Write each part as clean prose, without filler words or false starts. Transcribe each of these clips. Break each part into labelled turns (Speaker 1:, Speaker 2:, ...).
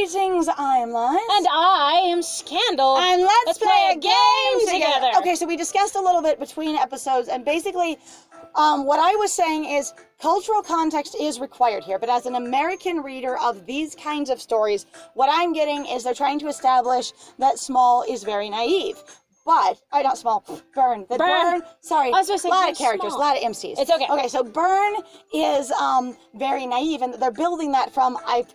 Speaker 1: Greetings, I'm Liz.
Speaker 2: And I am Scandal.
Speaker 1: And let's play a game together.
Speaker 2: together.
Speaker 1: Okay, so we discussed a little bit between episodes, and basically, what I was saying is cultural context is required here, but as an American reader of these kinds of stories, what I'm getting is they're trying to establish that Small is very naive. But, not Small, Burn. Sorry,
Speaker 2: I was gonna say,
Speaker 1: a lot
Speaker 2: very
Speaker 1: of characters, a
Speaker 2: small.
Speaker 1: lot of MCs.
Speaker 2: It's okay.
Speaker 1: Okay, so Burn is very naive, and they're building that from, I've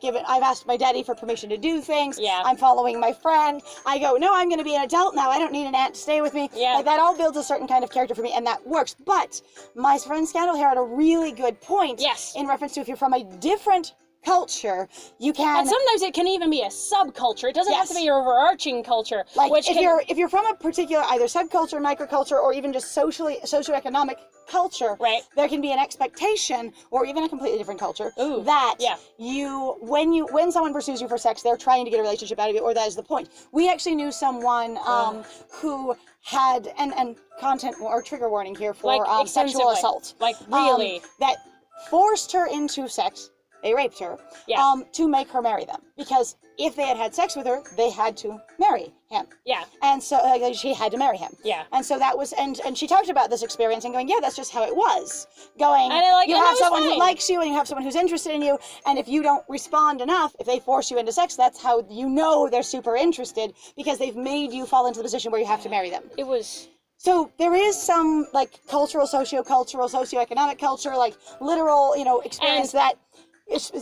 Speaker 1: asked my daddy for permission to do things,
Speaker 2: Yeah.
Speaker 1: I'm following my friend, I go, no, I'm gonna be an adult now, I don't need an aunt to stay with me.
Speaker 2: Yeah.
Speaker 1: Like, that all builds a certain kind of character for me, and that works. But my friend Scandal here had a really good point.
Speaker 2: Yes.
Speaker 1: In reference to if you're from a different culture, you can...
Speaker 2: And sometimes it can even be a subculture. It doesn't have to be your overarching culture.
Speaker 1: Like,
Speaker 2: which
Speaker 1: if you're from a particular either subculture, microculture, or even just socioeconomic culture,
Speaker 2: Right.
Speaker 1: there can be an expectation, or even a completely different culture,
Speaker 2: Ooh,
Speaker 1: that
Speaker 2: yeah.
Speaker 1: when someone pursues you for sex, they're trying to get a relationship out of you, or that is the point. We actually knew someone who had, and content or trigger warning here for
Speaker 2: Like,
Speaker 1: sexual
Speaker 2: extensively.
Speaker 1: assault.
Speaker 2: Like, really.
Speaker 1: That forced her into sex. They raped her,
Speaker 2: Yeah.
Speaker 1: to make her marry them. Because if they had had sex with her, they had to marry him.
Speaker 2: Yeah.
Speaker 1: And so she had to marry him.
Speaker 2: Yeah.
Speaker 1: And so that was, and she talked about this experience and going, yeah, that's just how it was. Going,
Speaker 2: And
Speaker 1: you
Speaker 2: that
Speaker 1: have
Speaker 2: was
Speaker 1: someone
Speaker 2: fine.
Speaker 1: who likes you and you have someone who's interested in you, and if you don't respond enough, if they force you into sex, that's how you know they're super interested, because they've made you fall into the position where you have to marry them.
Speaker 2: It was...
Speaker 1: So there is some, like, cultural, sociocultural, socioeconomic culture, like, literal, experience
Speaker 2: And-
Speaker 1: that's
Speaker 2: Let's
Speaker 1: Burn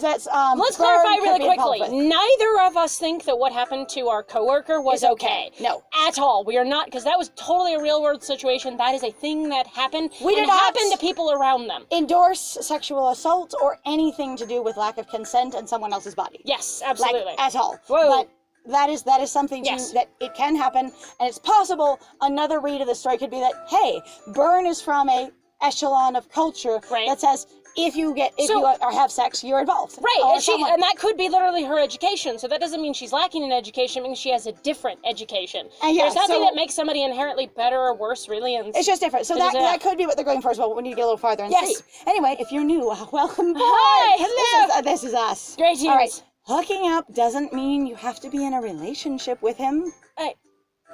Speaker 2: clarify
Speaker 1: could
Speaker 2: really
Speaker 1: be involved
Speaker 2: quickly.
Speaker 1: with.
Speaker 2: Neither of us think that what happened to our coworker was
Speaker 1: Is
Speaker 2: okay.
Speaker 1: No.
Speaker 2: At all. We are not, because that was totally a real world situation. That is a thing that happened.
Speaker 1: We did
Speaker 2: and
Speaker 1: not
Speaker 2: happened to people around them.
Speaker 1: Endorse sexual assault or anything to do with lack of consent in someone else's body.
Speaker 2: Yes, absolutely.
Speaker 1: Like, at all.
Speaker 2: Whoa.
Speaker 1: But that is something
Speaker 2: Yes.
Speaker 1: that it can happen, and it's possible. Another read of the story could be that, hey, Burn is from a echelon of culture
Speaker 2: Right.
Speaker 1: that says if you have sex, you're involved.
Speaker 2: Right,
Speaker 1: Or
Speaker 2: and that could be literally her education. So that doesn't mean she's lacking in education. It means she has a different education.
Speaker 1: Yeah,
Speaker 2: There's nothing
Speaker 1: so-
Speaker 2: that makes somebody inherently better or worse, really. And
Speaker 1: It's just different. So that could be what they're going for as well. But we need to get a little farther and
Speaker 2: Yes.
Speaker 1: see. Anyway, if you're new, welcome back.
Speaker 2: Hi, hello.
Speaker 1: This is us.
Speaker 2: Great
Speaker 1: All right.
Speaker 2: news.
Speaker 1: Hooking up doesn't mean you have to be in a relationship with him.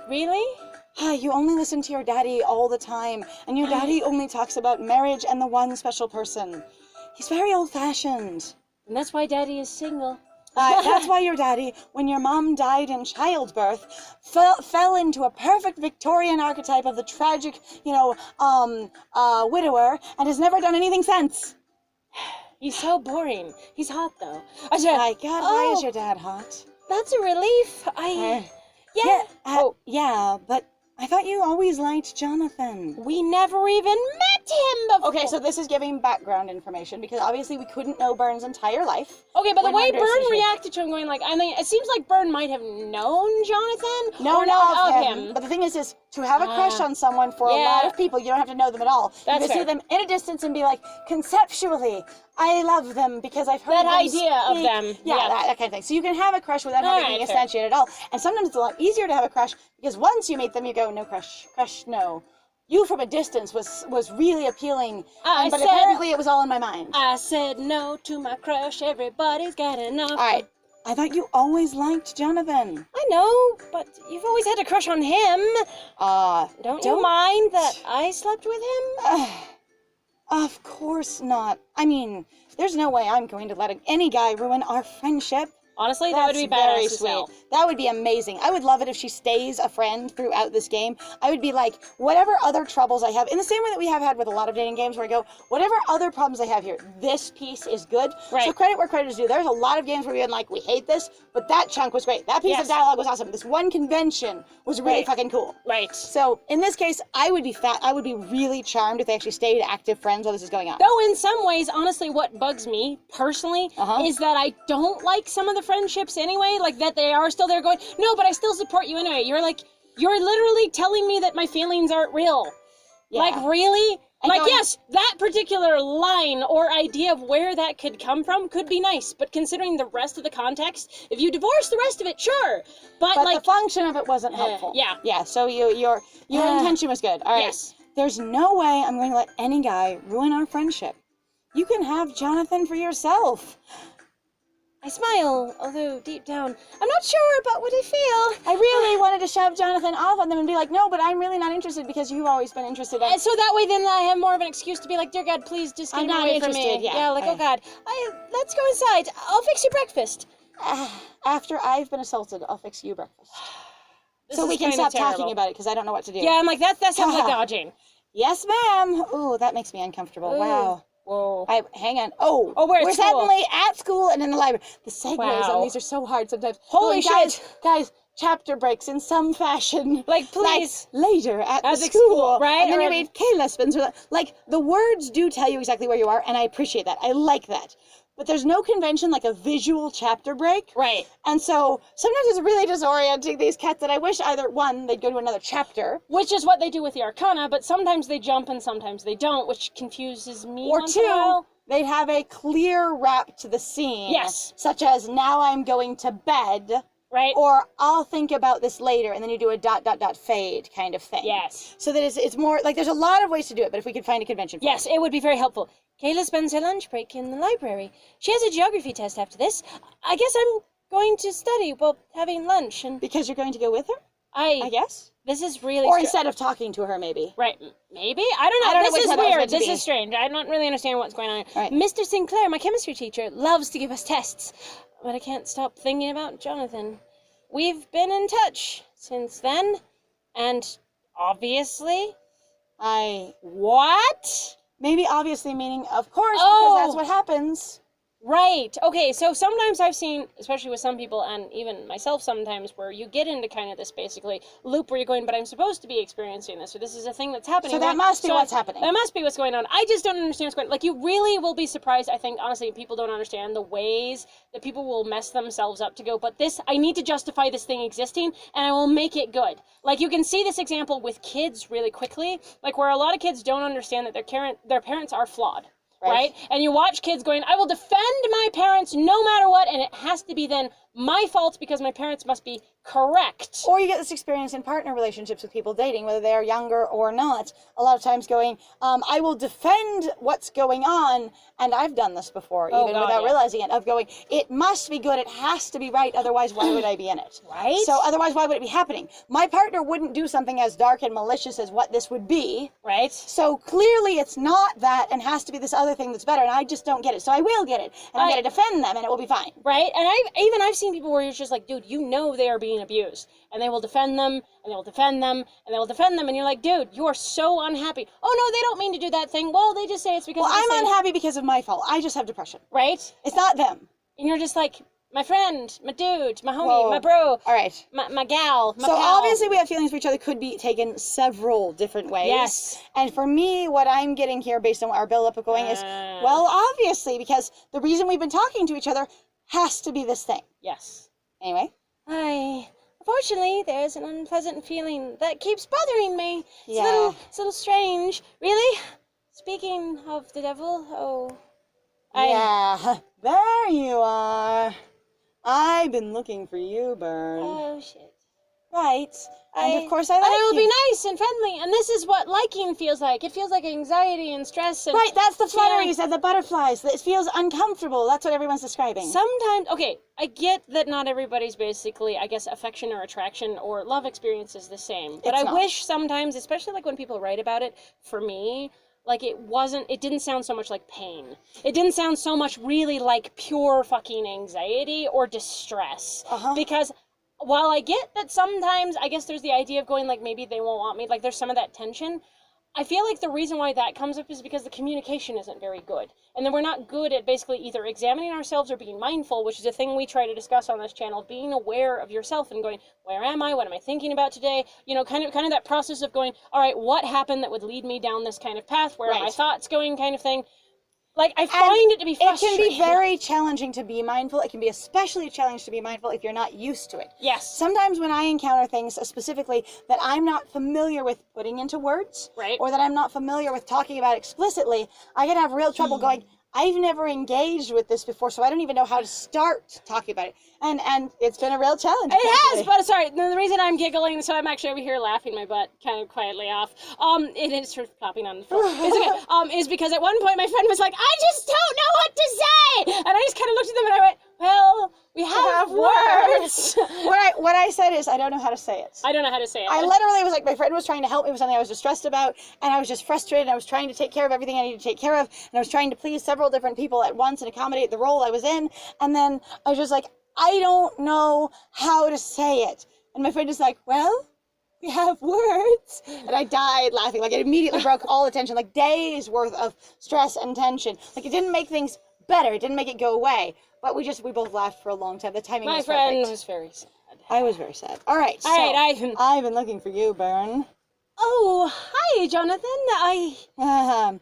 Speaker 2: Really?
Speaker 1: You only listen to your daddy all the time, and your daddy only talks about marriage and the one special person. He's very old-fashioned.
Speaker 2: And that's why Daddy is single.
Speaker 1: That's why your daddy, when your mom died in childbirth, fell into a perfect Victorian archetype of the tragic, widower, and has never done anything since.
Speaker 2: He's so boring. He's hot, though.
Speaker 1: My God, why is
Speaker 2: Oh.
Speaker 1: your dad hot?
Speaker 2: That's a relief.
Speaker 1: Yeah, but I thought you always liked Jonathan.
Speaker 2: We never even met him before.
Speaker 1: Okay, so this is giving background information, because obviously we couldn't know Burn's entire life.
Speaker 2: Okay, but the way
Speaker 1: 100
Speaker 2: Byrne
Speaker 1: issues.
Speaker 2: reacted to him, going like, I mean, it seems like Byrne might have known Jonathan.
Speaker 1: No,
Speaker 2: or known
Speaker 1: of him. But the thing is to have a crush on someone for a lot of people, you don't have to know them at all.
Speaker 2: That's
Speaker 1: you can see
Speaker 2: fair.
Speaker 1: them in a distance and be like, conceptually, I love them because I've heard
Speaker 2: That
Speaker 1: them
Speaker 2: idea of
Speaker 1: speak.
Speaker 2: them,
Speaker 1: Yeah,
Speaker 2: yeah.
Speaker 1: that kind of thing. So you can have a crush without having
Speaker 2: Alright,
Speaker 1: to
Speaker 2: fair.
Speaker 1: instantiate at all. And sometimes it's a lot easier to have a crush, because once you meet them, you go, no crush, no. You from a distance was really appealing, but apparently it was all in my mind.
Speaker 2: I said no to my crush. Everybody's got enough.
Speaker 1: All right. I thought you always liked Jonathan.
Speaker 2: I know, but you've always had a crush on him. Don't you mind that I slept with him?
Speaker 1: Of course not. I mean, there's no way I'm going to let any guy ruin our friendship.
Speaker 2: Honestly, that would be
Speaker 1: That's very
Speaker 2: badass as hell.
Speaker 1: That would be amazing. I would love it if she stays a friend throughout this game. I would be like, whatever other troubles I have, in the same way that we have had with a lot of dating games where I go, whatever other problems I have here, this piece is good.
Speaker 2: Right.
Speaker 1: So credit where credit is due. There's a lot of games where we've been like, we hate this, but that chunk was great. That piece of dialogue was awesome. This one convention was really fucking cool.
Speaker 2: Right.
Speaker 1: So in this case, I would be really charmed if they actually stayed active friends while this is going on.
Speaker 2: Though in some ways, honestly, what bugs me personally is that I don't like some of the friendships anyway, like that they are still there going, no, but I still support you anyway. You're literally telling me that my feelings aren't real.
Speaker 1: Yeah.
Speaker 2: Like, really?
Speaker 1: And
Speaker 2: Like,
Speaker 1: going-
Speaker 2: yes, that particular line or idea of where that could come from could be nice, but considering the rest of the context, if you divorce the rest of it, sure. But like,
Speaker 1: the function of it wasn't helpful.
Speaker 2: yeah.
Speaker 1: Yeah, so your intention was good. All right.
Speaker 2: Yes.
Speaker 1: There's no way I'm going to let any guy ruin our friendship. You can have Jonathan for yourself.
Speaker 2: I smile, although deep down, I'm not sure about what I feel.
Speaker 1: I really wanted to shove Jonathan off on them and be like, no, but I'm really not interested because you've always been interested in.
Speaker 2: And so that way, then I have more of an excuse to be like, dear God, please just get
Speaker 1: I'm
Speaker 2: him
Speaker 1: not
Speaker 2: away from me.
Speaker 1: interested, yeah.
Speaker 2: like, oh God, let's go inside. I'll fix you breakfast.
Speaker 1: After I've been assaulted, I'll fix you breakfast.
Speaker 2: This
Speaker 1: So
Speaker 2: is
Speaker 1: we can
Speaker 2: kinda
Speaker 1: stop
Speaker 2: terrible.
Speaker 1: talking about it because I don't know what to do.
Speaker 2: Yeah, I'm like, that sounds like dodging.
Speaker 1: Yes, ma'am. Ooh, that makes me uncomfortable.
Speaker 2: Ooh.
Speaker 1: Wow.
Speaker 2: Whoa.
Speaker 1: Hang on. Oh,
Speaker 2: we're at school.
Speaker 1: suddenly at school and in the library. The segues
Speaker 2: Wow.
Speaker 1: on these are so hard sometimes.
Speaker 2: Holy shit.
Speaker 1: Guys, chapter breaks in some fashion.
Speaker 2: Like, please.
Speaker 1: Like, later at the
Speaker 2: school, right?
Speaker 1: And then
Speaker 2: Or
Speaker 1: you read Kayla spins her life. Like, the words do tell you exactly where you are, and I appreciate that. I like that. But there's no convention like a visual chapter break.
Speaker 2: Right.
Speaker 1: And so sometimes it's really disorienting, these cats, that I wish either, one, they'd go to another chapter.
Speaker 2: Which is what they do with the Arcana, but sometimes they jump and sometimes they don't, which confuses me
Speaker 1: Or
Speaker 2: once in a
Speaker 1: two,
Speaker 2: while.
Speaker 1: they'd have a clear wrap to the scene.
Speaker 2: Yes.
Speaker 1: Such as, now I'm going to bed.
Speaker 2: Right?
Speaker 1: Or I'll think about this later, and then you do a ... fade kind of thing.
Speaker 2: Yes.
Speaker 1: So that it's more, like, there's a lot of ways to do it, but if we could find a convention for
Speaker 2: Yes, it would be very helpful. Kayla spends her lunch break in the library. She has a geography test after this. I guess I'm going to study while having lunch, and
Speaker 1: Because you're going to go with her,
Speaker 2: I
Speaker 1: guess?
Speaker 2: This is really
Speaker 1: Or instead of talking to her, maybe.
Speaker 2: Right, maybe? I don't know.
Speaker 1: I don't know
Speaker 2: This
Speaker 1: which
Speaker 2: is
Speaker 1: one that was
Speaker 2: weird.
Speaker 1: meant to
Speaker 2: This
Speaker 1: be.
Speaker 2: is strange. I don't really understand what's going on.
Speaker 1: Right.
Speaker 2: Mr. Sinclair, my chemistry teacher, loves to give us tests, but I can't stop thinking about Jonathan. We've been in touch since then, and obviously... What?
Speaker 1: Maybe obviously meaning, of course,
Speaker 2: Oh.
Speaker 1: because that's what happens.
Speaker 2: Right. Okay, so sometimes I've seen, especially with some people, and even myself sometimes, where you get into kind of this, basically, loop where you're going, but I'm supposed to be experiencing this, or this is a thing that's happening.
Speaker 1: So that
Speaker 2: right?
Speaker 1: must be
Speaker 2: So
Speaker 1: what's happening.
Speaker 2: That must be what's going on. I just don't understand what's going on. Like, you really will be surprised, I think, honestly, people don't understand the ways that people will mess themselves up to go, but this, I need to justify this thing existing, and I will make it good. Like, you can see this example with kids really quickly, like, where a lot of kids don't understand that their parents are flawed. Right? And you watch kids going, I will defend my parents no matter what, and it has to be then my fault because my parents must be correct.
Speaker 1: Or you get this experience in partner relationships with people dating, whether they are younger or not. A lot of times going, I will defend what's going on, and I've done this before, even without realizing it, of going, it must be good, it has to be right, otherwise why would I be in it?
Speaker 2: Right?
Speaker 1: So otherwise why would it be happening? My partner wouldn't do something as dark and malicious as what this would be.
Speaker 2: Right?
Speaker 1: So clearly it's not that and has to be this other thing that's better, and I just don't get it. So I will get it, and I'm going to defend them, and it will be fine.
Speaker 2: Right? And I've seen people where you're just like, dude, you know they are being abused. And they will defend them, and they will defend them, and they will defend them, and you're like, dude, you are so unhappy. Oh, no, they don't mean to do that thing. Well, they just say it's because of this
Speaker 1: I'm
Speaker 2: thing.
Speaker 1: unhappy because of my fault. I just have depression.
Speaker 2: Right?
Speaker 1: It's not them.
Speaker 2: And you're just like, my friend, my dude, my homie,
Speaker 1: Whoa.
Speaker 2: my bro,
Speaker 1: All right.
Speaker 2: my gal, my
Speaker 1: So
Speaker 2: pal.
Speaker 1: obviously we have feelings for each other could be taken several different ways.
Speaker 2: Yes.
Speaker 1: And for me, what I'm getting here based on what our build-up of going is, well, obviously, because the reason we've been talking to each other has to be this thing.
Speaker 2: Yes.
Speaker 1: Anyway.
Speaker 2: Unfortunately, there's an unpleasant feeling that keeps bothering me.
Speaker 1: Yeah.
Speaker 2: It's a little strange. Really? Speaking of the devil,
Speaker 1: Yeah. There you are. I've been looking for you, Bern.
Speaker 2: Oh, shit.
Speaker 1: Right. And of course I like
Speaker 2: I will
Speaker 1: you.
Speaker 2: be nice and friendly, and this is what liking feels like. It feels like anxiety and stress and...
Speaker 1: Right, that's the
Speaker 2: feeling-
Speaker 1: flutteries and the butterflies. It feels uncomfortable. That's what everyone's describing.
Speaker 2: Sometimes, okay, I get that not everybody's basically, I guess, affection or attraction or love experience is the same. But
Speaker 1: It's
Speaker 2: I
Speaker 1: not.
Speaker 2: wish sometimes, especially like when people write about it, for me, like it didn't sound so much like pain. It didn't sound so much really like pure fucking anxiety or distress. Because while I get that sometimes, I guess there's the idea of going like, maybe they won't want me, like there's some of that tension. I feel like the reason why that comes up is because the communication isn't very good. And then we're not good at basically either examining ourselves or being mindful, which is a thing we try to discuss on this channel, being aware of yourself and going, where am I? What am I thinking about today? You know, kind of that process of going, all right, what happened that would lead me down this kind of path? Where are my thoughts going kind of thing? Like, I find it to be frustrating.
Speaker 1: It can be very challenging to be mindful. It can be especially a challenge to be mindful if you're not used to it.
Speaker 2: Yes.
Speaker 1: Sometimes when I encounter things specifically that I'm not familiar with putting into words,
Speaker 2: Right.
Speaker 1: or that I'm not familiar with talking about explicitly, I can have real trouble going, I've never engaged with this before, so I don't even know how to start talking about it. And it's been a real challenge.
Speaker 2: It has,
Speaker 1: actually.
Speaker 2: but sorry, the reason I'm giggling, so I'm actually over here laughing my butt kind of quietly off. It is sort of flopping on the floor. It's okay. Is because at one point my friend was like, I just don't know what to say! And I just kind of looked at them and I went, well, we have words.
Speaker 1: What I said is, I don't know how to say it.
Speaker 2: I don't know how to say it.
Speaker 1: I literally was like, my friend was trying to help me with something I was distressed about, and I was just frustrated. I was trying to take care of everything I needed to take care of, and I was trying to please several different people at once and accommodate the role I was in. And then I was just like, I don't know how to say it. And my friend is like, well, we have words. And I died laughing. Like, it immediately broke all the tension, like days worth of stress and tension. Like, it didn't make things better. It didn't make it go away. But we both laughed for a long time. The timing was perfect.
Speaker 2: My friend was very sad.
Speaker 1: I was very sad. All right, I've been looking for you, Bern.
Speaker 2: Oh, hi, Jonathan.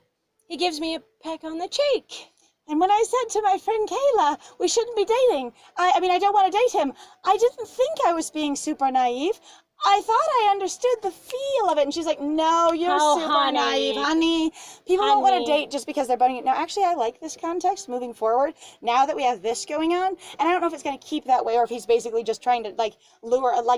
Speaker 2: He gives me a peck on the cheek.
Speaker 1: And when I said to my friend Kayla, we shouldn't be dating, I mean, I don't want to date him, I didn't think I was being super naive. I thought I understood the feel of it. And she's like, no, you're super naive, honey. People don't want to date just because they're budding it. Now, actually, I like this context moving forward, now that we have this going on. And I don't know if it's going to keep that way or if he's basically just trying to, like,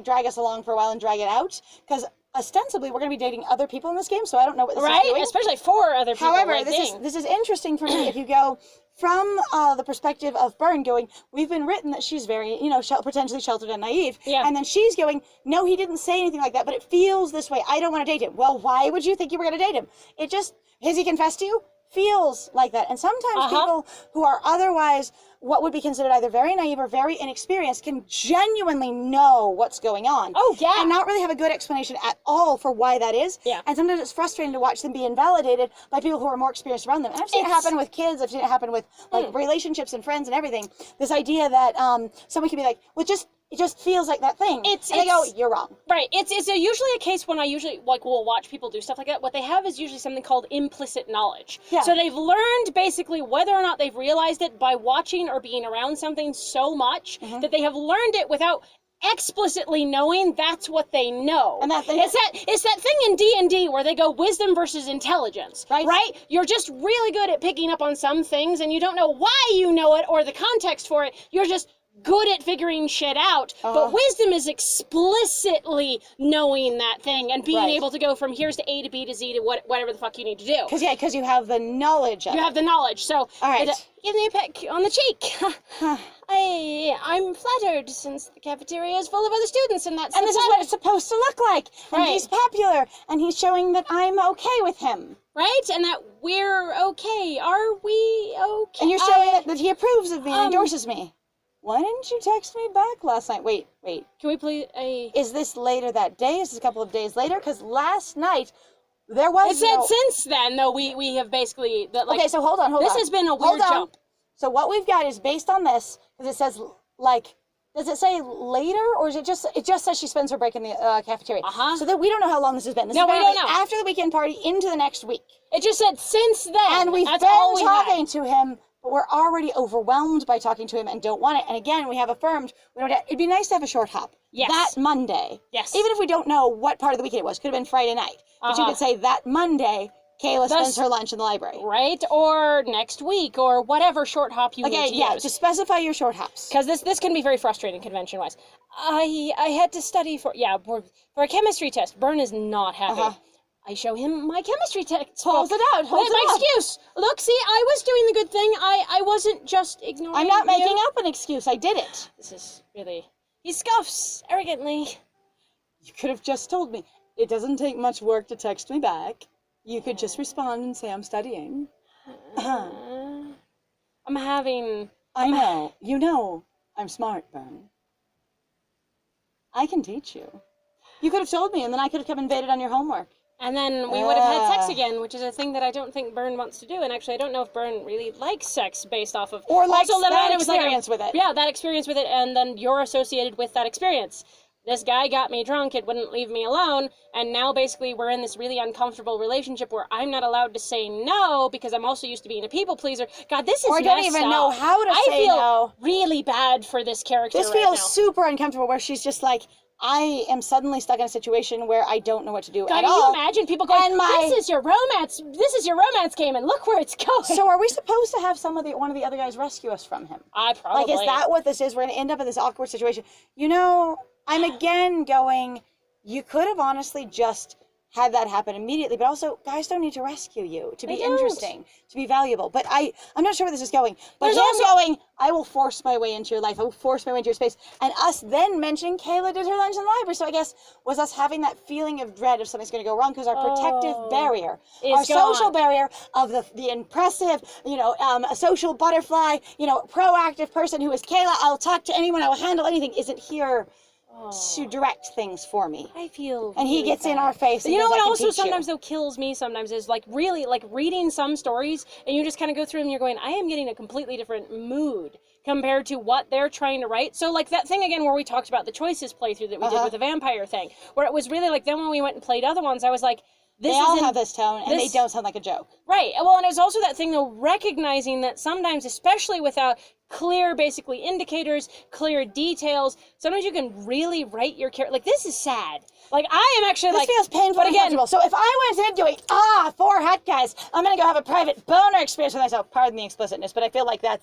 Speaker 1: drag us along for a while and drag it out. Because ostensibly, we're going to be dating other people in this game, so I don't know what this is doing.
Speaker 2: Right? Especially 4 other people.
Speaker 1: However,
Speaker 2: like
Speaker 1: this is interesting for me if you go from the perspective of Bern going, we've been written that she's very, potentially sheltered and naive.
Speaker 2: Yeah.
Speaker 1: And then she's going, no, he didn't say anything like that, but it feels this way. I don't want to date him. Well, why would you think you were going to date him? It just, has he confessed to you? Feels like that. And sometimes people who are otherwise what would be considered either very naive or very inexperienced can genuinely know what's going on.
Speaker 2: Oh, yeah.
Speaker 1: And not really have a good explanation at all for why that is.
Speaker 2: Yeah.
Speaker 1: And sometimes it's frustrating to watch them be invalidated by people who are more experienced around them. And I've seen it happen with kids. I've seen it happen with relationships and friends and everything. This idea that someone can be like, well, it just feels like that thing. And they go, you're wrong.
Speaker 2: Right. It's usually a case when I usually will watch people do stuff like that. What they have is usually something called implicit knowledge.
Speaker 1: Yeah.
Speaker 2: So they've learned basically whether or not they've realized it by watching or being around something so much that they have learned it without explicitly knowing that's what they know.
Speaker 1: And that thing
Speaker 2: it's that thing in D&D where they go wisdom versus intelligence, right? You're just really good at picking up on some things and you don't know why you know it or the context for it. You're just good at figuring shit out, but wisdom is explicitly knowing that thing and being able to go from here's to A to B to Z to whatever the fuck you need to do.
Speaker 1: Because you have the knowledge of it.
Speaker 2: You have the knowledge, so
Speaker 1: all right.
Speaker 2: Give me a peck on the cheek. I'm flattered since the cafeteria is full of other students and this is
Speaker 1: what it's supposed to look like. And he's popular and he's showing that I'm okay with him.
Speaker 2: Right? And that we're okay. Are we okay?
Speaker 1: And you're showing that he approves of me and endorses me. Why didn't you text me back last night? Wait.
Speaker 2: Can we please
Speaker 1: Is this later that day? Is this a couple of days later? Because last night, there was
Speaker 2: It said since then, though, we have basically...
Speaker 1: okay, so hold on.
Speaker 2: This has been a weird jump.
Speaker 1: So what we've got is based on this, because it says, does it say later, or is it just says she spends her break in the cafeteria? So that we don't know how long this has been. This
Speaker 2: no,
Speaker 1: has
Speaker 2: we
Speaker 1: been
Speaker 2: don't know.
Speaker 1: After the weekend party into the next week.
Speaker 2: It just said since then.
Speaker 1: And we've been talking to him, but we're already overwhelmed by talking to him and don't want it. And again, we have affirmed, it'd be nice to have a short hop.
Speaker 2: Yes.
Speaker 1: That Monday.
Speaker 2: Yes.
Speaker 1: Even if we don't know what part of the weekend it was. Could have been Friday night. But you could say that Monday, Kayla spends her lunch in the library.
Speaker 2: Right, or next week, or whatever short hop you need to use.
Speaker 1: Just specify your short hops.
Speaker 2: Because this can be very frustrating convention-wise. I had to study for a chemistry test. Bern is not happy. I show him my chemistry text.
Speaker 1: Holds it out.
Speaker 2: My excuse. Look, see, I was doing the good thing. I wasn't just ignoring
Speaker 1: I'm not making up an excuse. I did it.
Speaker 2: This is really... He scoffs arrogantly.
Speaker 1: You could have just told me. It doesn't take much work to text me back. You could just respond and say I'm studying.
Speaker 2: I'm having...
Speaker 1: I know. You know I'm smart, Bern. I can teach you. You could have told me, and then I could have come invaded on your homework.
Speaker 2: And then we would have had sex again, which is a thing that I don't think Bern wants to do. And actually, I don't know if Bern really likes sex based off of...
Speaker 1: Or likes that experience with it.
Speaker 2: Yeah, that experience with it, and then you're associated with that experience. This guy got me drunk, it wouldn't leave me alone, and now basically we're in this really uncomfortable relationship where I'm not allowed to say no because I'm also used to being a people pleaser. God, this is
Speaker 1: Or I don't even know how to say no.
Speaker 2: I feel really bad for this character
Speaker 1: This feels super uncomfortable where she's just like, I am suddenly stuck in a situation where I don't know what to do at all.
Speaker 2: Can you imagine people going, this is your romance game, and look where it's going.
Speaker 1: So are we supposed to have one of the other guys rescue us from him?
Speaker 2: I probably.
Speaker 1: Like, is that what this is? We're going to end up in this awkward situation. You know, I'm again going, you could have honestly just had that happen immediately, but also guys don't need to rescue you to be
Speaker 2: They don't.
Speaker 1: interesting, to be valuable. But I'm not sure where this is going. But
Speaker 2: There's
Speaker 1: him
Speaker 2: also-
Speaker 1: going, I will force my way into your life. I will force my way into your space. And us then mentioning Kayla did her lunch in the library. So I guess was us having that feeling of dread if something's going to go wrong because our protective barrier, our social barrier of the impressive, a social butterfly, proactive person who is Kayla. I'll talk to anyone. I will handle anything. Isn't here to direct things for me.
Speaker 2: I feel
Speaker 1: and he
Speaker 2: really
Speaker 1: gets
Speaker 2: bad.
Speaker 1: in our face. And
Speaker 2: You know
Speaker 1: goes,
Speaker 2: what
Speaker 1: "I can
Speaker 2: also
Speaker 1: teach you."
Speaker 2: sometimes though kills me sometimes is like really like reading some stories and you just kind of go through them and you're going, I am getting a completely different mood compared to what they're trying to write. So like that thing again where we talked about the choices playthrough that we did with the vampire thing, where it was really like then when we went and played other ones, I was like,
Speaker 1: they all have this tone, and they don't sound like a joke.
Speaker 2: Right. Well, and it's also that thing though, recognizing that sometimes, especially without clear, basically indicators, clear details, sometimes you can really write your character. Like this is sad. Like I am actually
Speaker 1: this feels painful and uncomfortable. So if I went in doing 4 hot guys, I'm gonna go have a private boner experience with myself. Pardon the explicitness, but I feel like that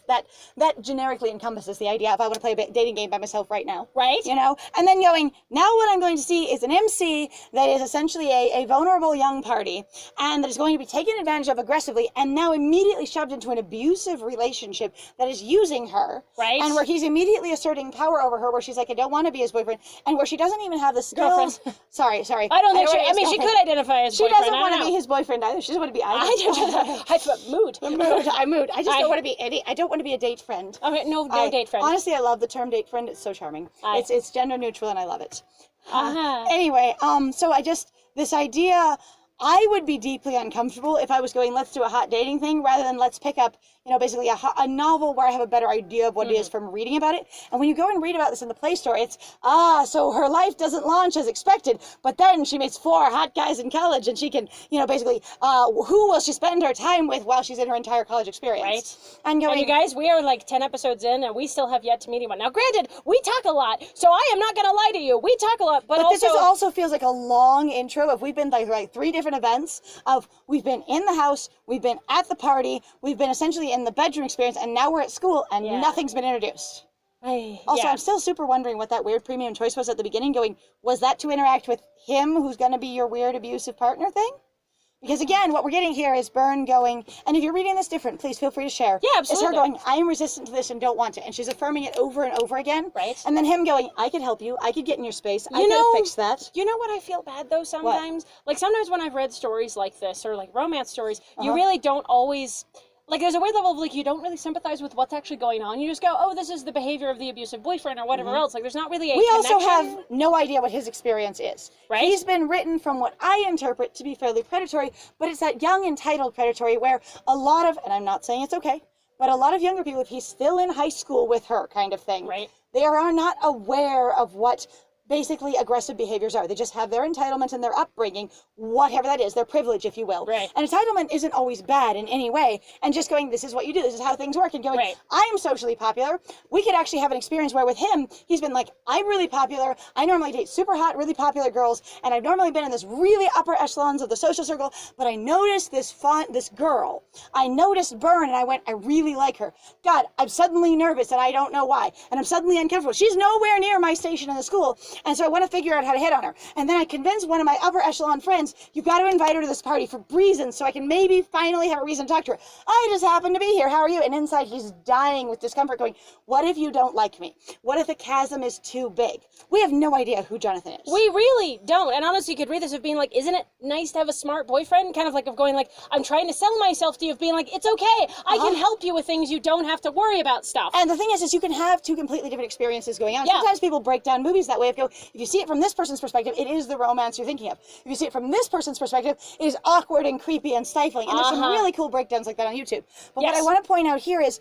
Speaker 1: generically encompasses the idea if I want to play a dating game by myself right now.
Speaker 2: Right.
Speaker 1: And then going, now what I'm going to see is an MC that is essentially a vulnerable young party and that is going to be taken advantage of aggressively and now immediately shoved into an abusive relationship that is using her.
Speaker 2: Right.
Speaker 1: And where he's immediately asserting power over her, where she's like, I don't want to be his boyfriend, and where she doesn't even have the skills.
Speaker 2: Girlfriend.
Speaker 1: Sorry.
Speaker 2: I don't think she could identify as
Speaker 1: she
Speaker 2: boyfriend.
Speaker 1: doesn't want to be his boyfriend either. She doesn't want to be either. I mood. I just don't want to be I don't want to be a date friend.
Speaker 2: Okay, no date friend.
Speaker 1: Honestly, I love the term date friend. It's so charming. It's gender neutral and I love it.
Speaker 2: Anyway,
Speaker 1: so this idea, I would be deeply uncomfortable if I was going, let's do a hot dating thing rather than let's pick up, basically a novel where I have a better idea of what it is from reading about it. And when you go and read about this in the Play Store, it's, so her life doesn't launch as expected, but then she meets 4 hot guys in college and she can, basically, who will she spend her time with while she's in her entire college experience?
Speaker 2: Right.
Speaker 1: And
Speaker 2: you guys, we are like 10 episodes in and we still have yet to meet anyone. Now, granted, we talk a lot, so I am not going to lie to you. We talk a lot, but also...
Speaker 1: this also feels like a long intro of we've been like 3 different events of we've been in the house, we've been at the party, we've been essentially in the bedroom experience, and now we're at school and nothing's been introduced. I'm still super wondering what that weird premium choice was at the beginning, going, was that to interact with him who's going to be your weird abusive partner thing? Because again, what we're getting here is Byrne going, and if you're reading this different, please feel free to share.
Speaker 2: Yeah, absolutely.
Speaker 1: It's her going, I am resistant to this and don't want it. And she's affirming it over and over again.
Speaker 2: Right.
Speaker 1: And then him going, I could help you. I could get in your space. I could have fixed that.
Speaker 2: You know what I feel bad though sometimes?
Speaker 1: What?
Speaker 2: Like sometimes when I've read stories like this or like romance stories, you really don't always... Like, there's a weird level of, like, you don't really sympathize with what's actually going on. You just go, oh, this is the behavior of the abusive boyfriend or whatever else. Like, there's not really a connection.
Speaker 1: Also have no idea what his experience is.
Speaker 2: Right.
Speaker 1: He's been written from what I interpret to be fairly predatory, but it's that young, entitled predatory where a lot of, and I'm not saying it's okay, but a lot of younger people, if he's still in high school with her kind of thing,
Speaker 2: right.
Speaker 1: They are not aware of what basically aggressive behaviors are. They just have their entitlement and their upbringing, whatever that is, their privilege, if you will.
Speaker 2: Right.
Speaker 1: And entitlement isn't always bad in any way. And just going, this is what you do, this is how things work, and going, I am socially popular. We could actually have an experience where with him, he's been like, I'm really popular. I normally date super hot, really popular girls, and I've normally been in this really upper echelons of the social circle, but I noticed this girl. I noticed Byrne, and I went, I really like her. God, I'm suddenly nervous, and I don't know why. And I'm suddenly uncomfortable. She's nowhere near my station in the school. And so I want to figure out how to hit on her. And then I convinced one of my upper echelon friends, you've got to invite her to this party for reasons so I can maybe finally have a reason to talk to her. I just happen to be here. How are you? And inside he's dying with discomfort going, what if you don't like me? What if the chasm is too big? We have no idea who Jonathan is.
Speaker 2: We really don't. And honestly, you could read this of being like, isn't it nice to have a smart boyfriend? Kind of like of going like, I'm trying to sell myself to you, of being like, it's okay. I can help you with things. You don't have to worry about stuff.
Speaker 1: And the thing is you can have 2 completely different experiences going on.
Speaker 2: Yeah.
Speaker 1: Sometimes people break down movies that way of go, if you see it from this person's perspective, it is the romance you're thinking of. If you see it from this person's perspective, it is awkward and creepy and stifling. And there's some really cool breakdowns like that on YouTube. But what I want to point out here is,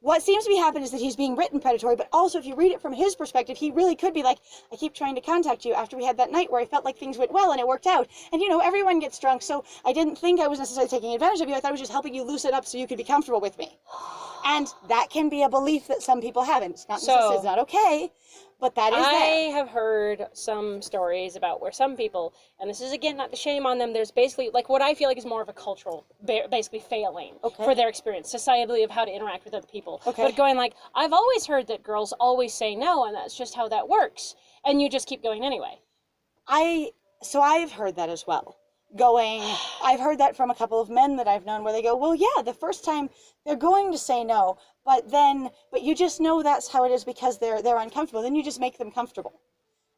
Speaker 1: what seems to be happening is that he's being written predatory, but also if you read it from his perspective, he really could be like, I keep trying to contact you after we had that night where I felt like things went well and it worked out. And everyone gets drunk, so I didn't think I was necessarily taking advantage of you. I thought I was just helping you loosen up so you could be comfortable with me. And that can be a belief that some people have. And it's not it's not okay, but that is
Speaker 2: I have heard some stories about where some people, and this is again not to shame on them, there's basically like what I feel like is more of a cultural basically failing for their experience societally of how to interact with other people. But going like, I've always heard that girls always say no, and that's just how that works, and you just keep going anyway.
Speaker 1: So I've heard that as well. I've heard that from a couple of men that I've known where they go, well, yeah, the first time they're going to say no, but you just know that's how it is because they're uncomfortable. Then you just make them comfortable.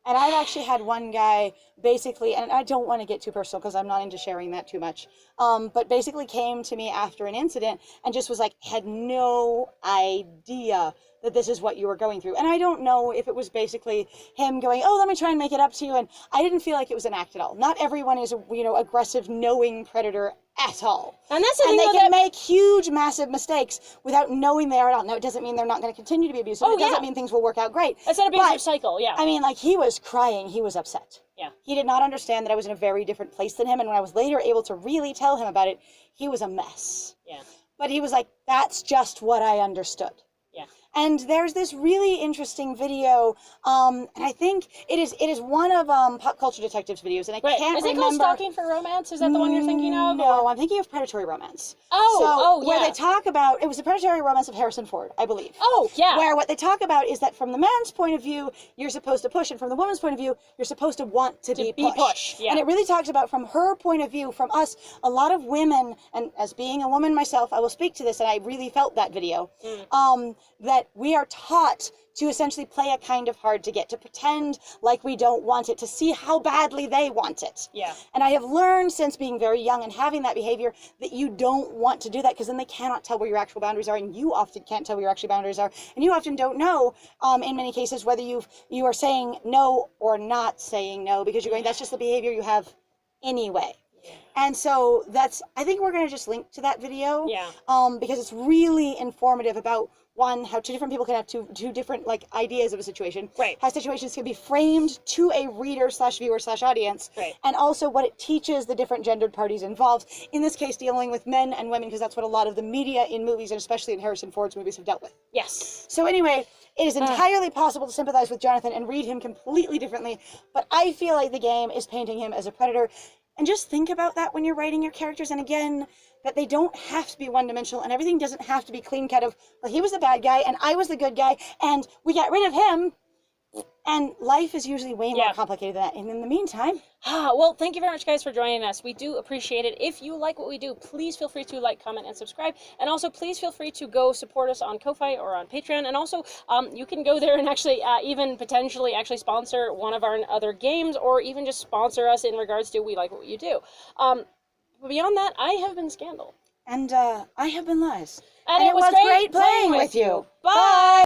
Speaker 1: And I've actually had one guy basically, and I don't want to get too personal because I'm not into sharing that too much, but basically came to me after an incident and just was like, had no idea that this is what you were going through. And I don't know if it was basically him going, oh, let me try and make it up to you. And I didn't feel like it was an act at all. Not everyone is a, aggressive, knowing predator at all.
Speaker 2: And that's the thing,
Speaker 1: they
Speaker 2: though,
Speaker 1: can make huge, massive mistakes without knowing they are at all. Now, it doesn't mean they're not going to continue to be abusive. It doesn't mean things will work out great.
Speaker 2: It's an abusive cycle, yeah.
Speaker 1: I mean, like, he was crying. He was upset.
Speaker 2: Yeah.
Speaker 1: He did not understand that I was in a very different place than him. And when I was later able to really tell him about it, he was a mess.
Speaker 2: Yeah.
Speaker 1: But he was like, that's just what I understood.
Speaker 2: Yeah.
Speaker 1: And there's this really interesting video, and I think it is one of Pop Culture Detective's videos, and I can't remember.
Speaker 2: Is it called Stalking for Romance? Is that the one you're thinking of?
Speaker 1: No, I'm thinking of Predatory Romance.
Speaker 2: Yeah.
Speaker 1: Where they talk about, it was the Predatory Romance of Harrison Ford, I believe.
Speaker 2: Oh, yeah.
Speaker 1: Where what they talk about is that from the man's point of view, you're supposed to push, and from the woman's point of view, you're supposed to want to be pushed.
Speaker 2: Yeah.
Speaker 1: And it really talks about, from her point of view, from us, a lot of women, and as being a woman myself, I will speak to this, and I really felt that video, that we are taught to essentially play a kind of hard to get, to pretend like we don't want it, to see how badly they want it.
Speaker 2: Yeah.
Speaker 1: And I have learned since being very young and having that behavior that you don't want to do that, because then they cannot tell where your actual boundaries are, and you often can't tell where your actual boundaries are, and you often don't know, in many cases, whether you are saying no or not saying no, because you're going, that's just the behavior you have anyway. Yeah. And so I think we're going to just link to that video.
Speaker 2: Yeah.
Speaker 1: Because it's really informative about, one, how two different people can have two different ideas of a situation.
Speaker 2: Right.
Speaker 1: How situations can be framed to a reader/viewer/audience.
Speaker 2: Right.
Speaker 1: And also what it teaches the different gendered parties involved. In this case, dealing with men and women, because that's what a lot of the media in movies, and especially in Harrison Ford's movies, have dealt with.
Speaker 2: Yes.
Speaker 1: So anyway, it is entirely possible to sympathize with Jonathan and read him completely differently. But I feel like the game is painting him as a predator. And just think about that when you're writing your characters. And again, that they don't have to be one-dimensional, and everything doesn't have to be clean-cut of, well, he was the bad guy and I was the good guy and we got rid of him. And life is usually way more complicated than that. And in the meantime...
Speaker 2: Well, thank you very much, guys, for joining us. We do appreciate it. If you like what we do, please feel free to like, comment, and subscribe. And also, please feel free to go support us on Ko-Fi or on Patreon. And also, you can go there and actually even potentially sponsor one of our other games, or even just sponsor us in regards to we like what you do. But beyond that, I have been Scandal.
Speaker 1: And I have been Lies.
Speaker 2: And it was great
Speaker 1: playing with you.
Speaker 2: Bye!